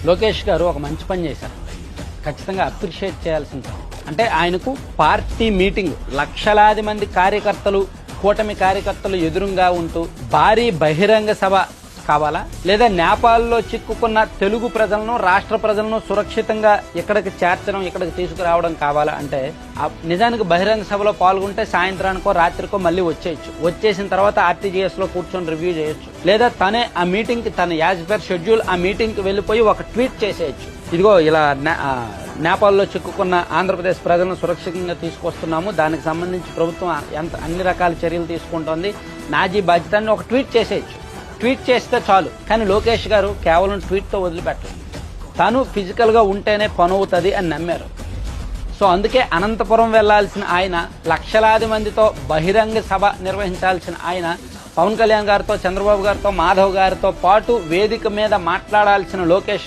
లోకేష్ గారు ఒక మంచి పని చేశారు, ఖచ్చితంగా అప్రిషియేట్ చేయాల్సిన పని. అంటే ఆయనకు పార్టీ మీటింగ్, లక్షలాది మంది కార్యకర్తలు, కూటమి కార్యకర్తలు ఎదురుగా ఉంటూ భారీ బహిరంగ సభ కావాలా, లేదా నేపాల్లో చిక్కుకున్న తెలుగు ప్రజలను, రాష్ట్ర ప్రజలను సురక్షితంగా ఇక్కడికి చేర్చడం, ఇక్కడికి తీసుకురావడం కావాలా అంటే నిజానికి బహిరంగ సభలో పాల్గొంటే సాయంత్రానికో రాత్రికో మళ్ళీ వచ్చేయచ్చు. వచ్చేసిన తర్వాత ఆర్టీజీఎస్ లో కూర్చొని రివ్యూ చేయొచ్చు, లేదా తనే ఆ మీటింగ్ కి తన యాజ్ పర్ షెడ్యూల్ ఆ మీటింగ్ కి వెళ్లిపోయి ఒక ట్వీట్ చేసేయచ్చు. ఇదిగో ఇలా నేపాల్లో చిక్కుకున్న ఆంధ్రప్రదేశ్ ప్రజలను సురక్షితంగా తీసుకొస్తున్నాము, దానికి సంబంధించి ప్రభుత్వం అన్ని రకాల చర్యలు తీసుకుంటోంది, నాజీ బాధ్యత అని ఒక ట్వీట్ చేసేయచ్చు. ట్వీట్ చేస్తే చాలు. కానీ లోకేష్ గారు కేవలం ట్వీట్తో వదిలిపెట్టరు, తాను ఫిజికల్ గా ఉంటేనే పని అవుతుంది అని నమ్మారు. సో అందుకే అనంతపురం వెళ్లాల్సిన ఆయన, లక్షలాది మందితో బహిరంగ సభ నిర్వహించాల్సిన ఆయన పవన్ కళ్యాణ్ గారితో, చంద్రబాబు గారితో, మాధవ్ గారితో పాటు వేదిక మీద మాట్లాడాల్సిన లోకేష్